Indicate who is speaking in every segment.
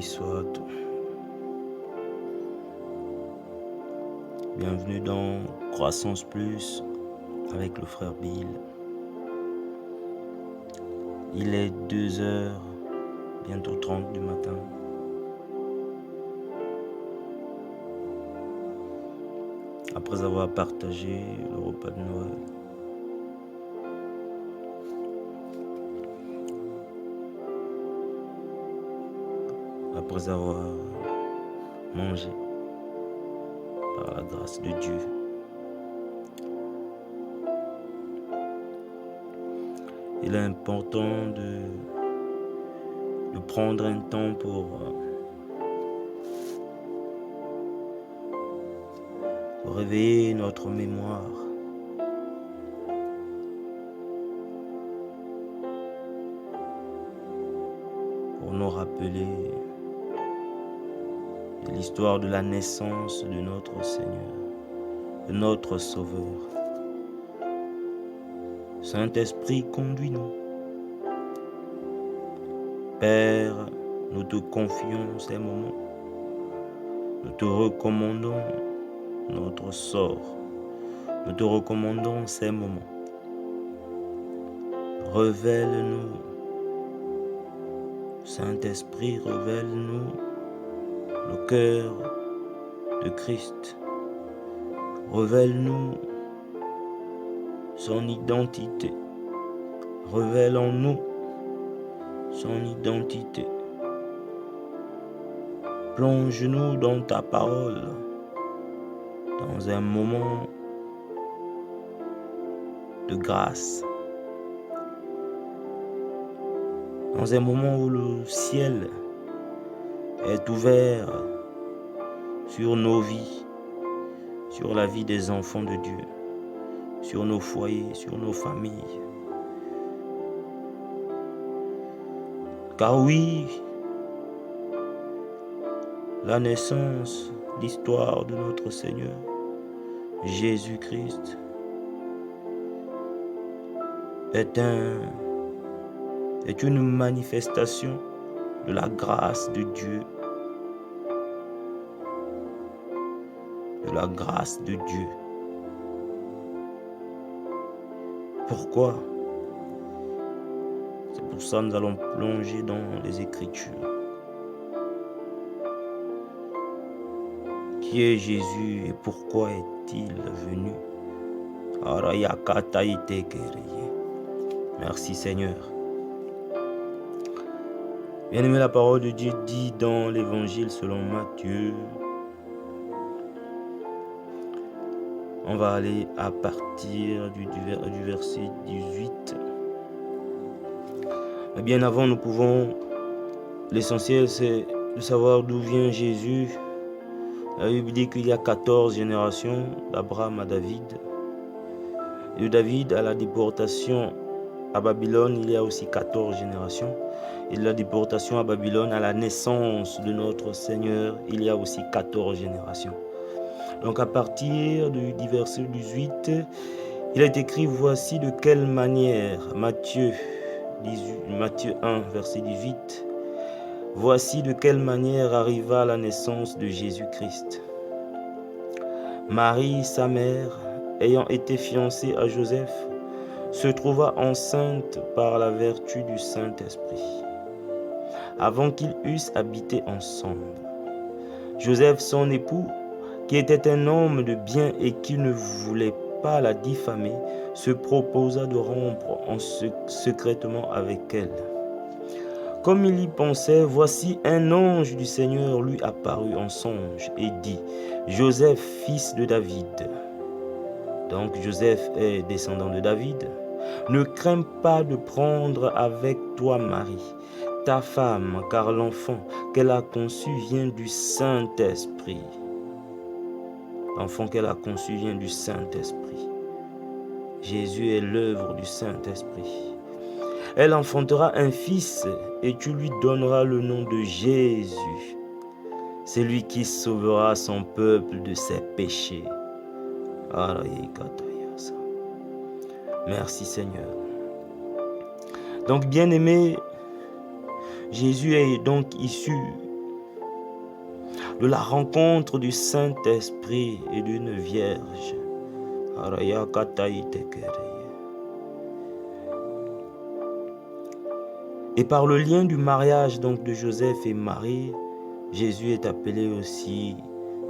Speaker 1: béni soit. Bienvenue dans Croissance Plus avec le frère Bill. Il est 2h, bientôt 30 du matin. Après avoir partagé le repas de Noël. Après avoir mangé par la grâce de Dieu. Il est important de prendre un temps pour réveiller notre mémoire. Pour nous rappeler l'histoire de la naissance de notre Seigneur, de notre Sauveur. Saint-Esprit, conduis-nous. Père, nous te confions ces moments. Nous te recommandons notre sort. Nous te recommandons ces moments. Révèle-nous. Saint-Esprit, révèle-nous le cœur de Christ. Révèle-nous son identité. Révèle en nous son identité. Plonge-nous dans ta parole, dans un moment de grâce, dans un moment où le ciel est ouvert sur nos vies, sur la vie des enfants de Dieu, sur nos foyers, sur nos familles. Car oui, la naissance, l'histoire de notre Seigneur, Jésus-Christ, est une manifestation de la grâce de Dieu. De la grâce de Dieu. Pourquoi? C'est pour ça que nous allons plonger dans les Écritures. Qui est Jésus et pourquoi est-il venu? Merci Seigneur. Bien-aimé, la parole de Dieu dit dans l'Évangile selon Matthieu. On va aller à partir du verset 18. Mais bien avant, nous pouvons... L'essentiel, c'est de savoir d'où vient Jésus. La Bible dit qu'il y a 14 générations, d'Abraham à David. Et de David à la déportation à Babylone, il y a aussi 14 générations. Et de la déportation à Babylone à la naissance de notre Seigneur, il y a aussi 14 générations. Donc à partir du verset 18, il est écrit, voici de quelle manière, Matthieu 1, verset 18, voici de quelle manière arriva la naissance de Jésus-Christ. Marie, sa mère, ayant été fiancée à Joseph, se trouva enceinte par la vertu du Saint-Esprit, avant qu'ils eussent habité ensemble. Joseph, son époux, qui était un homme de bien et qui ne voulait pas la diffamer, se proposa de rompre secrètement avec elle. Comme il y pensait, voici un ange du Seigneur lui apparut en songe et dit, Joseph, fils de David. Donc Joseph est descendant de David. Ne crains pas de prendre avec toi Marie, ta femme, car l'enfant qu'elle a conçu vient du Saint-Esprit. L'enfant qu'elle a conçu vient du Saint-Esprit. Jésus est l'œuvre du Saint-Esprit. Elle enfantera un fils et tu lui donneras le nom de Jésus. C'est lui qui sauvera son peuple de ses péchés. Merci Seigneur. Donc bien-aimé, Jésus est donc issu de la rencontre du Saint-Esprit et d'une vierge. Et par le lien du mariage donc de Joseph et Marie, Jésus est appelé aussi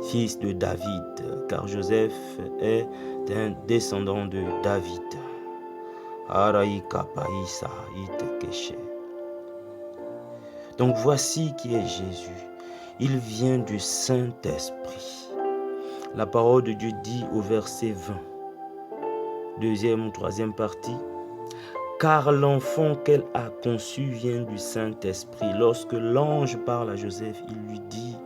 Speaker 1: fils de David, car Joseph est un descendant de David. Donc voici qui est Jésus. Il vient du Saint-Esprit. La parole de Dieu dit au verset 20, deuxième ou troisième partie, car l'enfant qu'elle a conçu vient du Saint-Esprit. Lorsque l'ange parle à Joseph, il lui dit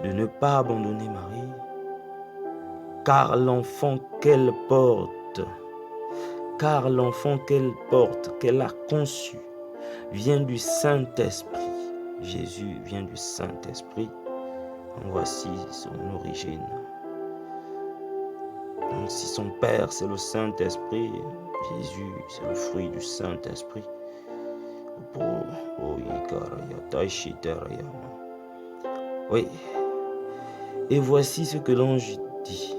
Speaker 1: de ne pas abandonner Marie, car l'enfant qu'elle porte, qu'elle a conçu, vient du Saint-Esprit. Jésus vient du Saint-Esprit. Voici son origine. Donc, si son Père, c'est le Saint-Esprit, Jésus, c'est le fruit du Saint-Esprit. Oui. Et voici ce que l'ange dit.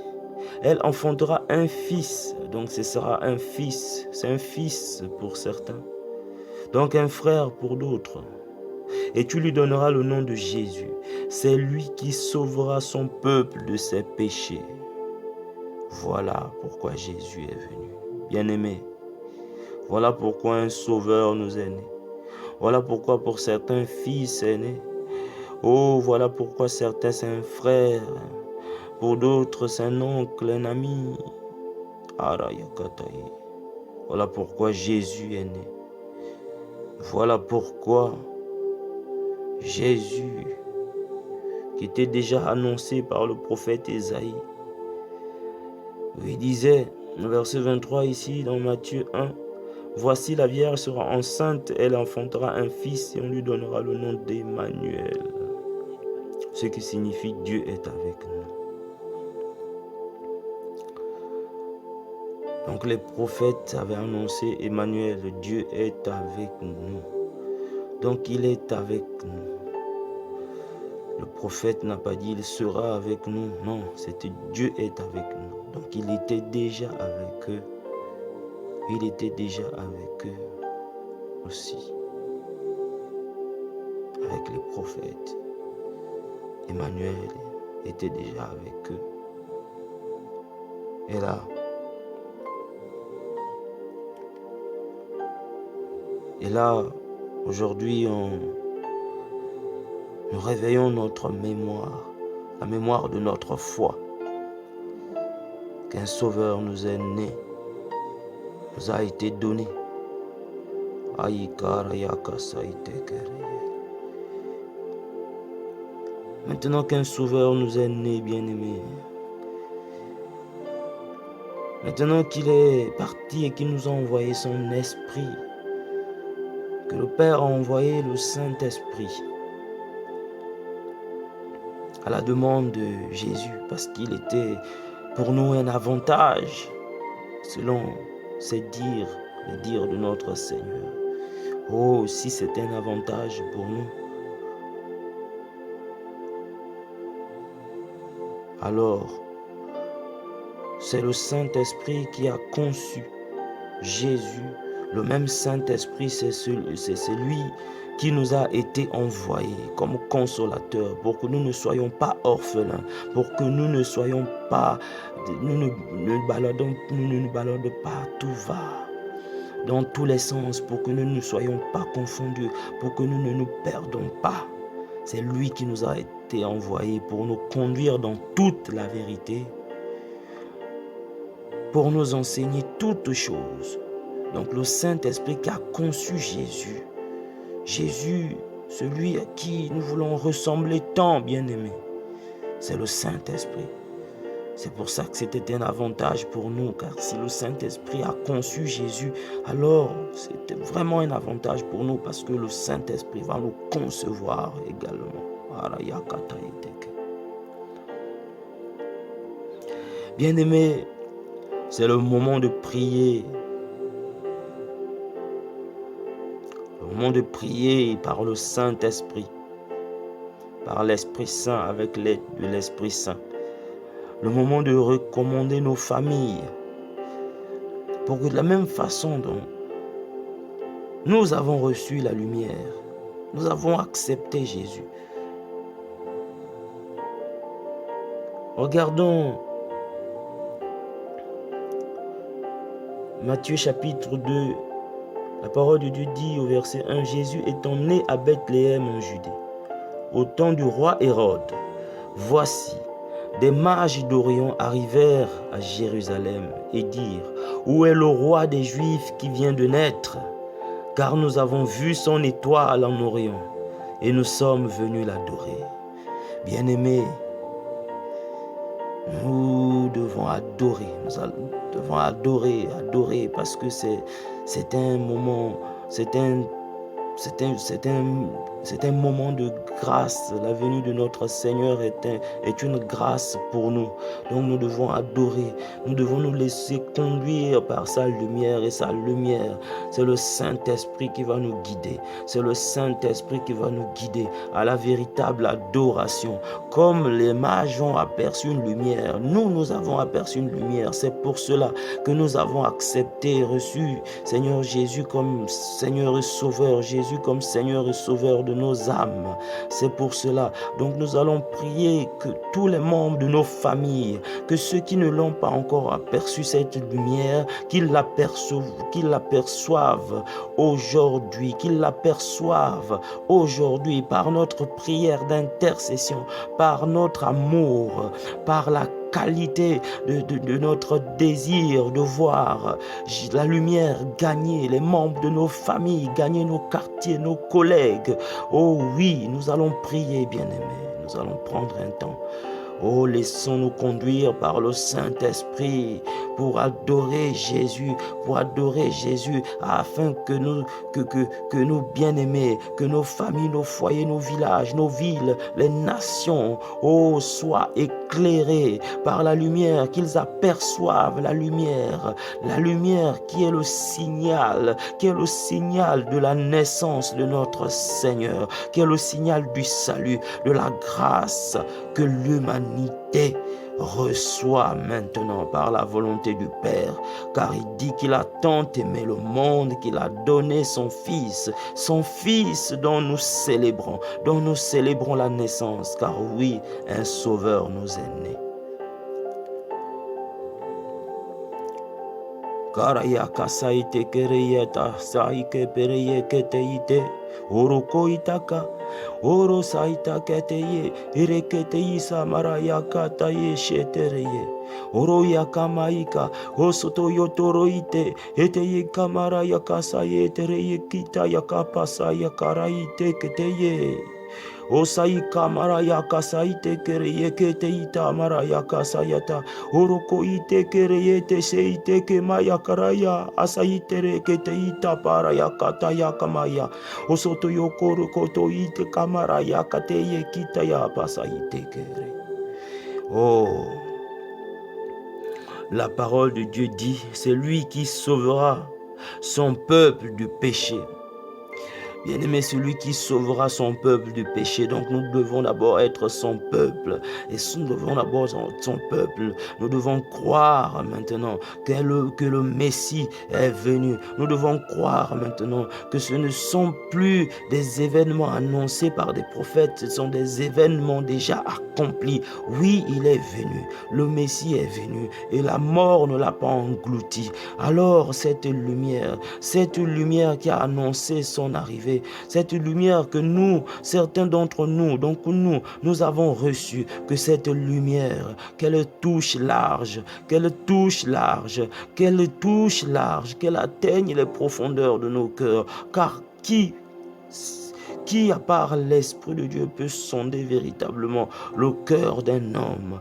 Speaker 1: Elle enfantera un fils. Donc, ce sera un fils. C'est un fils pour certains. Donc, un frère pour d'autres. Et tu lui donneras le nom de Jésus. C'est lui qui sauvera son peuple de ses péchés. Voilà pourquoi Jésus est venu. Bien-aimé, voilà pourquoi un sauveur nous est né. Voilà pourquoi pour certains fils est né. Oh, voilà pourquoi certains c'est un frère. Pour d'autres c'est un oncle, un ami. Voilà pourquoi Jésus est né. Voilà pourquoi Jésus, qui était déjà annoncé par le prophète Ésaïe, il disait, au verset 23 ici, dans Matthieu 1, « Voici la Vierge sera enceinte, elle enfantera un fils et on lui donnera le nom d'Emmanuel. » Ce qui signifie Dieu est avec nous. Donc les prophètes avaient annoncé Emmanuel, Dieu est avec nous. Donc il est avec nous. Le prophète n'a pas dit il sera avec nous. Non, c'était Dieu est avec nous. Donc il était déjà avec eux. Il était déjà avec eux aussi. Avec les prophètes. Emmanuel était déjà avec eux. Et là, aujourd'hui, nous réveillons notre mémoire, la mémoire de notre foi, qu'un sauveur nous est né, nous a été donné. Maintenant qu'un sauveur nous est né, bien-aimé, maintenant qu'il est parti et qu'il nous a envoyé son esprit, que le Père a envoyé le Saint-Esprit, à la demande de Jésus, parce qu'il était pour nous un avantage, selon les dires de notre Seigneur. Oh, si c'est un avantage pour nous, alors c'est le Saint-Esprit qui a conçu Jésus. Le même Saint-Esprit, c'est celui qui nous a été envoyé comme consolateur pour que nous ne soyons pas orphelins, pour que nous ne soyons pas, nous ne nous baladons pas à tout va, dans tous les sens, pour que nous ne soyons pas confondus, pour que nous ne nous perdons pas. C'est lui qui nous a été envoyé pour nous conduire dans toute la vérité, pour nous enseigner toutes choses. Donc le Saint-Esprit qui a conçu Jésus, Jésus, celui à qui nous voulons ressembler tant, bien-aimé, c'est le Saint-Esprit. C'est pour ça que c'était un avantage pour nous, car si le Saint-Esprit a conçu Jésus, alors c'était vraiment un avantage pour nous, parce que le Saint-Esprit va nous concevoir également. Bien-aimé, c'est le moment de prier. Le moment de prier par le Saint-Esprit. par l'Esprit Saint, avec l'aide de l'Esprit Saint. Le moment de recommander nos familles, pour que de la même façon dont nous avons reçu la lumière, nous avons accepté Jésus. Regardons Matthieu chapitre 2, la parole de Dieu dit au verset 1, Jésus étant né à Bethléem en Judée, au temps du roi Hérode, voici, des mages d'Orient arrivèrent à Jérusalem et dirent, où est le roi des Juifs qui vient de naître? Car nous avons vu son étoile en Orient et nous sommes venus l'adorer. Bien-aimés, nous devons adorer, devons adorer parce que c'est un moment, c'est un moment de grâce. La venue de notre Seigneur est une grâce pour nous. Donc nous devons adorer. Nous devons nous laisser conduire par sa lumière. Et sa lumière, c'est le Saint-Esprit qui va nous guider. C'est le Saint-Esprit qui va nous guider à la véritable adoration. Comme les mages ont aperçu une lumière, nous avons aperçu une lumière. C'est pour cela que nous avons accepté et reçu Seigneur Jésus comme Seigneur et Sauveur. Jésus comme Seigneur et Sauveur de nos âmes. C'est pour cela. Donc nous allons prier que tous les membres de nos familles, que ceux qui ne l'ont pas encore aperçu cette lumière, qu'ils l'aperçoivent aujourd'hui, par notre prière d'intercession, par notre amour, par la qualité de notre désir de voir la lumière gagner les membres de nos familles, gagner nos quartiers, nos collègues. Oh oui, nous allons prier, bien-aimés. Nous allons prendre un temps. Oh, laissons-nous conduire par le Saint-Esprit pour adorer Jésus, afin que nous bien-aimés, que nos familles, nos foyers, nos villages, nos villes, les nations, oh, soient éclairés par la lumière, qu'ils aperçoivent la lumière qui est le signal de la naissance de notre Seigneur, qui est le signal du salut, de la grâce que l'humanité reçoit maintenant par la volonté du Père, car il dit qu'il a tant aimé le monde qu'il a donné son Fils dont nous célébrons la naissance, car oui, un Sauveur nous est né. Karayaka saite kereyeta saike pereye keteite oroko itaka oro saita keteye ireketei samarayaka taye shetereye oro yakamaika osoto yotoroite eteye kamarayaka sayetereye kita yakapasa yakaraite keteye Osai kamarayaka saite kereyeke teita marayaka sayata oroko ite kereyete seite kemayakaraya asaitere keteita parayaka tayakamaya osoto yokoro koto ite kamarayaka teye kita ya pasaite kere. Oh, la parole de Dieu dit, c'est lui qui sauvera son peuple du péché. Bien-aimé, celui qui sauvera son peuple du péché. Donc nous devons d'abord être son peuple. Et nous devons d'abord être son peuple. Nous devons croire maintenant que le Messie est venu. Nous devons croire maintenant que ce ne sont plus des événements annoncés par des prophètes. Ce sont des événements déjà accomplis. Oui, il est venu. Le Messie est venu. Et la mort ne l'a pas englouti. Alors cette lumière qui a annoncé son arrivée, cette lumière que nous, certains d'entre nous, donc nous avons reçu, que cette lumière, qu'elle touche large, qu'elle atteigne les profondeurs de nos cœurs. Car qui, à part l'Esprit de Dieu, peut sonder véritablement le cœur d'un homme?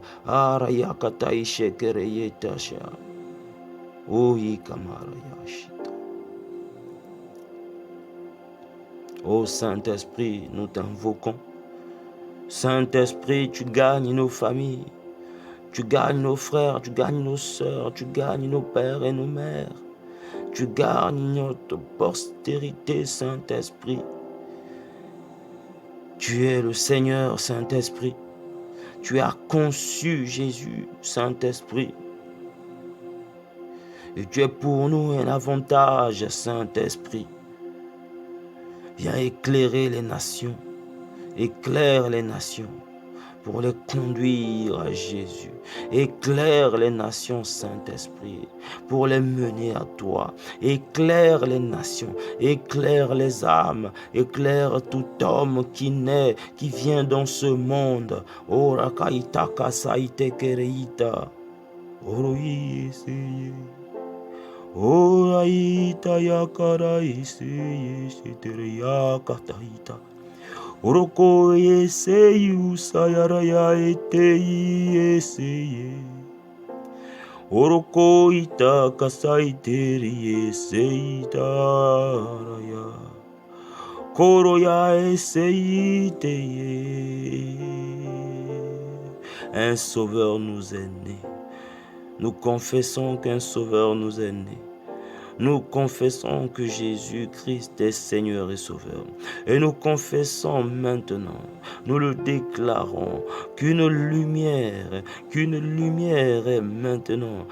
Speaker 1: Ô Saint-Esprit, nous t'invoquons. Saint-Esprit, tu gagnes nos familles, tu gagnes nos frères, tu gagnes nos sœurs, tu gagnes nos pères et nos mères, tu gagnes notre postérité, Saint-Esprit. Tu es le Seigneur, Saint-Esprit. Tu as conçu Jésus, Saint-Esprit. Et tu es pour nous un avantage, Saint-Esprit. Viens éclairer les nations. Éclaire les nations pour les conduire à Jésus. Éclaire les nations, Saint-Esprit, pour les mener à toi. Éclaire les nations, éclaire les âmes, éclaire tout homme qui naît, qui vient dans ce monde. Ora kaita kasaite kereita. Oroi eseye. Ora ita yakara eseye setereya kataita. Oroko eseyu sayaraya etei eseye. Oroko ita kasaiteri eseitaraya. Koroya eseiteye. Un sauveur nous est né. Nous confessons qu'un sauveur nous est né. Nous confessons que Jésus-Christ est Seigneur et Sauveur. Et nous confessons maintenant, nous le déclarons, qu'une lumière est maintenant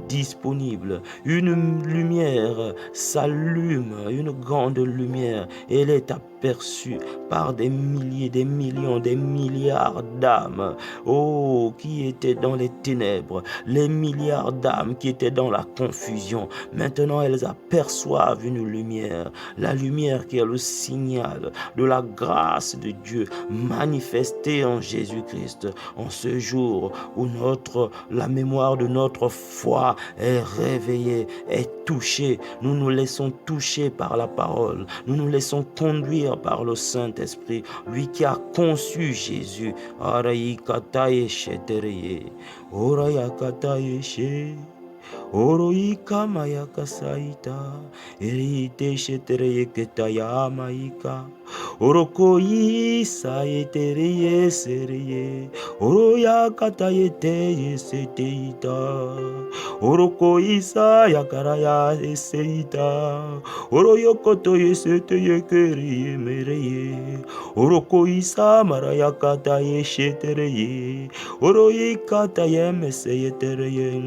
Speaker 1: disponible. Une lumière s'allume, une grande lumière. Elle est aperçue par des milliers, des millions, des milliards d'âmes. Oh, qui étaient dans les ténèbres, les milliards d'âmes qui étaient dans la confusion. Maintenant, elles aperçoivent une lumière. La lumière qui est le signal de la grâce de Dieu manifestée en Jésus-Christ. En ce jour où la mémoire de notre foi est réveillée, est touchée. Nous nous laissons toucher par la parole. Nous nous laissons conduire par le Saint-Esprit, lui qui a conçu Jésus. Oroika mayaka saita, erite shetereye ketaya maika. Orokoi saetereye sereye, oroya katayete seteita. Orokoi sayakaraya eseita, oroyokoto yeseteye kereye mereye. Orokoi samaraya kataye shetereye, oroika tayeme seyetereye.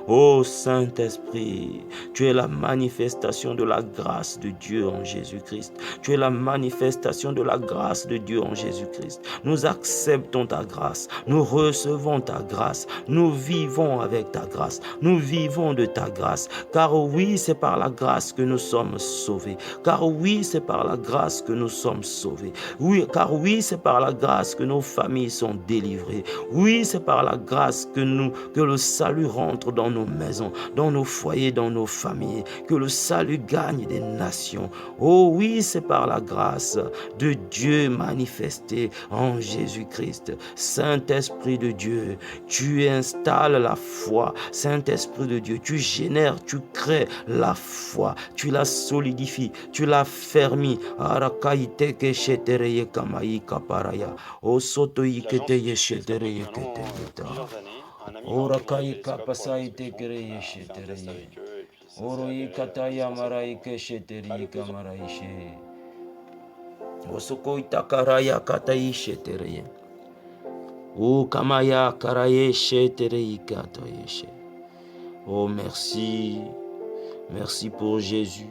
Speaker 1: Oh Saint-Esprit, tu es la manifestation de la grâce de Dieu en Jésus-Christ. Tu es la manifestation de la grâce de Dieu en Jésus-Christ. Nous acceptons ta grâce. Nous recevons ta grâce. Nous vivons avec ta grâce. Nous vivons de ta grâce. Car oui, c'est par la grâce que nous sommes sauvés. Car oui, c'est par la grâce que nous sommes sauvés. Oui, car oui, c'est par la grâce que nos familles sont délivrées. Oui, c'est par la grâce que le salut rentre dans nos maisons, dans nos foyers, dans nos familles, que le salut gagne des nations. Oh oui, c'est par la grâce de Dieu manifestée en Jésus-Christ. Saint-Esprit de Dieu, tu installes la foi. Saint-Esprit de Dieu, tu génères, tu crées la foi, tu la solidifies, tu la fermis. Arakaite ke shetereye kamayi kaparaya. O soto ikete yeshetereye kete. Ora kai kapasai te kereye shetereye. Oro ikataya marai ke shetereye kamarai she. Osoko itakaraya katai shetereye. O kamaya karaye shetereye kataye she. Oh merci. Merci pour Jésus.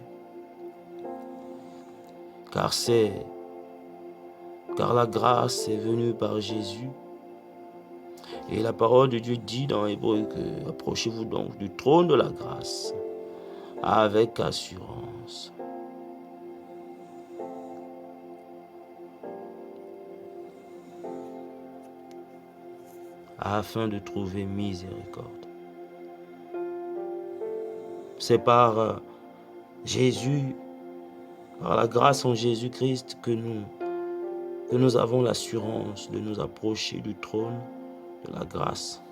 Speaker 1: Car la grâce est venue par Jésus. Et la parole de Dieu dit dans Hébreu que approchez-vous donc du trône de la grâce avec assurance. Afin de trouver miséricorde. C'est par Jésus, par la grâce en Jésus-Christ que nous avons l'assurance de nous approcher du trône de la grâce.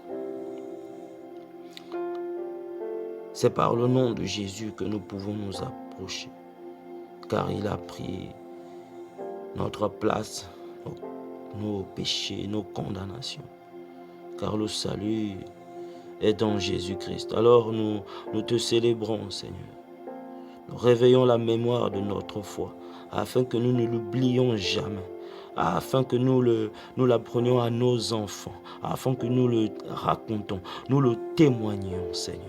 Speaker 1: C'est par le nom de Jésus que nous pouvons nous approcher, car il a pris notre place, nos péchés, nos condamnations, car le salut est en Jésus-Christ. Alors nous te célébrons, Seigneur. Nous réveillons la mémoire de notre foi, afin que nous ne l'oublions jamais, afin que nous l'apprenions à nos enfants, afin que nous le racontons, nous le témoignions, Seigneur.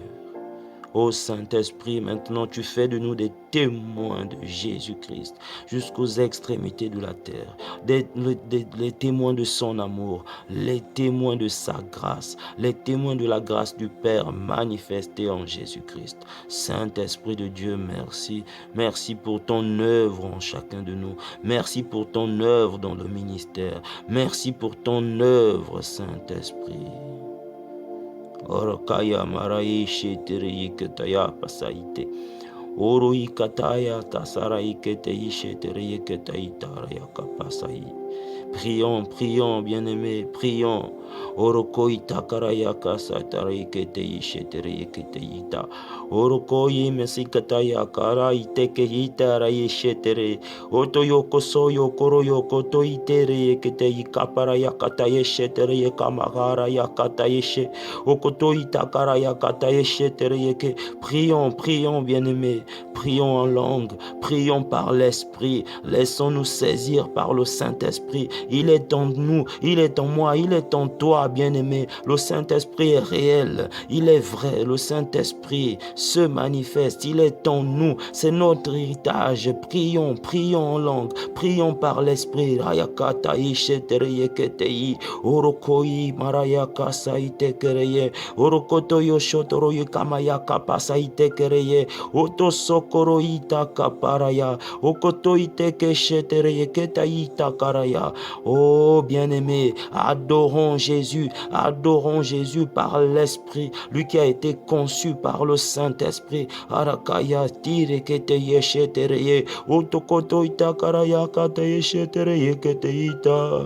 Speaker 1: Ô Saint-Esprit, maintenant tu fais de nous des témoins de Jésus-Christ jusqu'aux extrémités de la terre, les témoins de son amour, les témoins de sa grâce, les témoins de la grâce du Père manifestée en Jésus-Christ. Saint-Esprit de Dieu, merci. Merci pour ton œuvre en chacun de nous. Merci pour ton œuvre dans le ministère. Merci pour ton œuvre, Saint-Esprit. Orokaya marai shetere yeketaya pasaite. Oro ikataya tasara ikete ishetere yeketaita rayaka pasai. Prions, prions, bien-aimés, prions. Orokoi takarayaka satarikete ishetere yekete ita. Orokoi mesikataya kara iteke ita rayeshetere. Otoyoko soyo koro yoko toitere yekete ikapara yakata yeshetere yekamagara yakata yeshe. Okoto itakara yakata yeshetere yeke. Prions, prions, bien-aimés. Prions en langue. Prions par l'Esprit. Laissons-nous saisir par le Saint-Esprit. Il est en nous, il est en moi, il est en toi, bien-aimé. Le Saint-Esprit est réel, il est vrai. Le Saint-Esprit se manifeste, il est en nous. C'est notre héritage. Prions, prions en langue, prions par l'Esprit. Rayakata ishetereyeketei, orokoi marayaka saitekereye, orokoto yoshotoro yikamayaka pasaitekereye, otosokoro itakaparaya, okoto itekeshetereyeketa itakaraya. Oh bien-aimé, adorons Jésus par l'Esprit, lui qui a été conçu par le Saint-Esprit. Arakaya tire kete yeshetereye, otokoto itakaraya kata yeshetereye kete ita.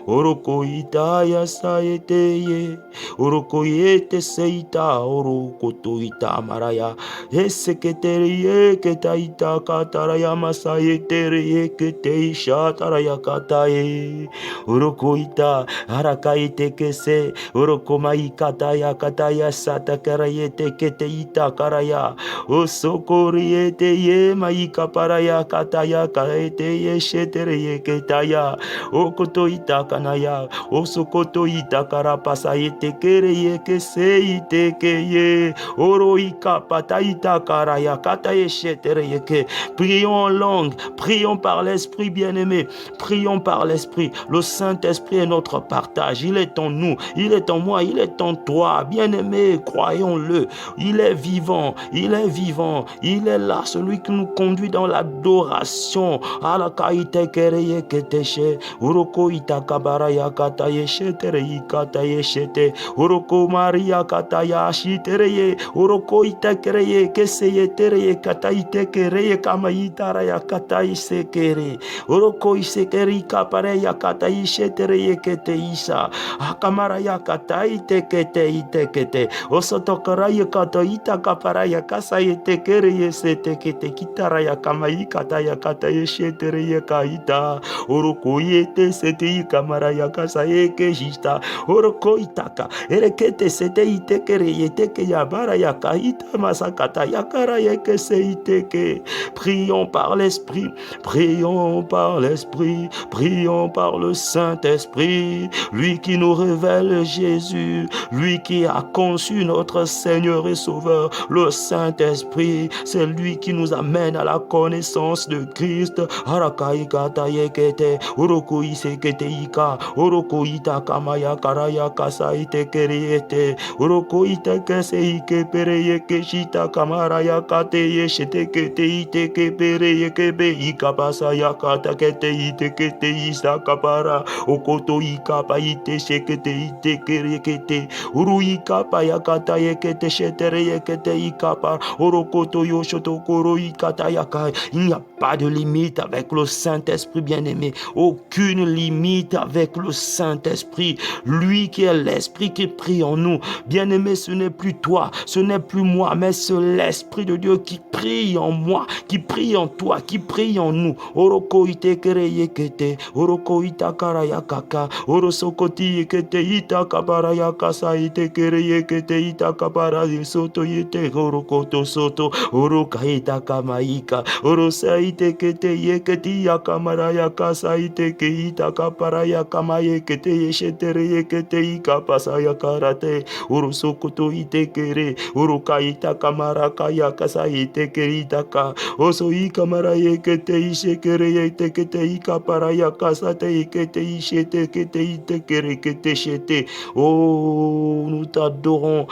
Speaker 1: Oroko ita yasaeteye, oroko yete seita, orokoto ita maraya, eseketereye keta ita kataraya masaetereye kete ishataraya kataye. Urokoita harakaite kese urokoma ikataya kataya satakarayete kete ita karaya osokoriete ye maika paraya kataya kaete ye shetere ye ketaya okoto ita kanaya osokoto ita karapasa ite kere ye kese ite keye oroika pataita karaya kataye shetere ye ke. Prions en langue, prions par l'Esprit, bien-aimé. Prions par l'Esprit. Le Saint-Esprit est notre partage. Il est en nous, il est en moi, il est en toi. Bien-aimé, croyons-le. Il est vivant, il est vivant. Il est là, celui qui nous conduit dans l'adoration. Alakaite kereye keteshe. Uroko itakabara yakata yeshetere ikata yeshete. Uroko maria kata yashitereye. Uroko itakereye keseye tereye kata itekereye kama itara yakata isekere. Uroko isekeri kapare yakata ishetere yekete isa. Akamara yakata itekete itekete. Osotokara yakata itakapara yakasa itekere yesetekete kitara yakama ikata yakata yeshetere yekaita. Uroko yete sete ikamara yakasa yekejista. Uroko itaka erekete sete itekere yeteke yabara yakaita masakata yakara yekese iteke. Prions par l'Esprit, prions par l'Esprit, prions par le Saint-Esprit, lui qui nous révèle Jésus, lui qui a conçu notre Seigneur et Sauveur, le Saint-Esprit, c'est lui qui nous amène à la connaissance de Christ. Harakaikata yekete, uroko isekete ika, uroko itakamaya karaya kasa itekeriete, uroko itekese ikepere yekeshita kamaraya kate yeshetekete itekepere yekebe ikapasa yakata kete itekete isakapara, okoto ikapa ite shekete itekere kete, uru ikapa yakata yekete shetere yekete ikapa, orokoto yoshoto koro ikata yakai. Il n'y a pas de limite avec le Saint-Esprit, bien-aimé. Aucune limite avec le Saint-Esprit. Lui qui est l'Esprit qui prie en nous. Bien-aimé, ce n'est plus toi, ce n'est plus moi, mais c'est l'Esprit de Dieu qui prie en moi, qui prie en toi, qui prie en nous. Oroko itekere yekete. kete, oroko itakara yakaka, orosokoti yekete itakabara yakasa itekere yekete itakabara soto yete orokoto soto, oroka itakamaika, orosa itekete yeketi yakamara yakasa iteke itakapara yakama yekete yeshetere yekete ikapasa yakarate, orosokoto itekere, oroka itakamara kaya kasa itekere itaka, oso ikamara yekete ishekere yetekete ikapara yakasate ikete ishete kete itekere kete shete. Oh, nous t'adorons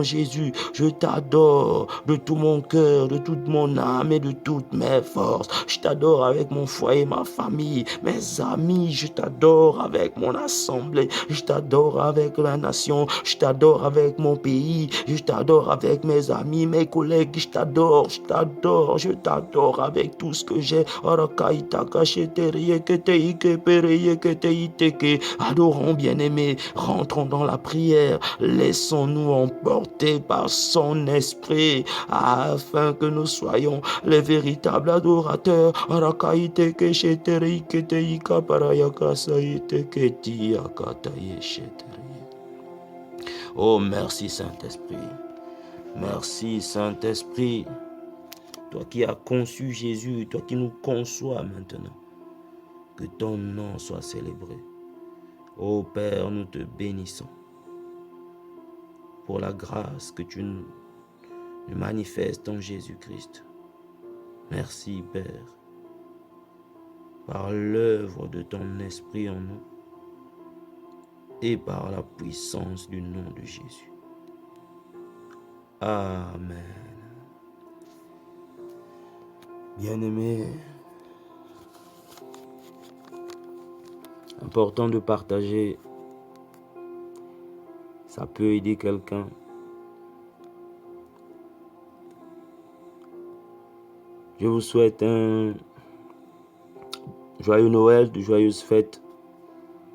Speaker 1: Jésus, je t'adore de tout mon cœur, de toute mon âme et de toutes mes forces. Je t'adore avec mon foyer, ma famille, mes amis, je t'adore avec mon assemblée, je t'adore avec la nation, je t'adore avec mon pays, je t'adore avec mes amis, mes collègues, je t'adore avec tout ce que j'ai. Adorons bien-aimés, rentrons dans la prière, laissons-nous emporter par son esprit afin que nous soyons les véritables adorateurs. Oh, merci Saint-Esprit. Merci Saint-Esprit. Toi qui as conçu Jésus, toi qui nous conçois maintenant. Que ton nom soit célébré. Ô Père, nous te bénissons pour la grâce que tu nous manifestes en Jésus-Christ. Merci Père, par l'œuvre de ton esprit en nous et par la puissance du nom de Jésus. Amen. Bien-aimés, important de partager, ça peut aider quelqu'un. Je vous souhaite un joyeux Noël, de joyeuses fêtes,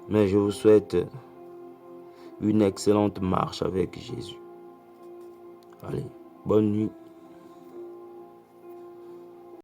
Speaker 1: mais je vous souhaite une excellente marche avec Jésus. Allez, bonne nuit.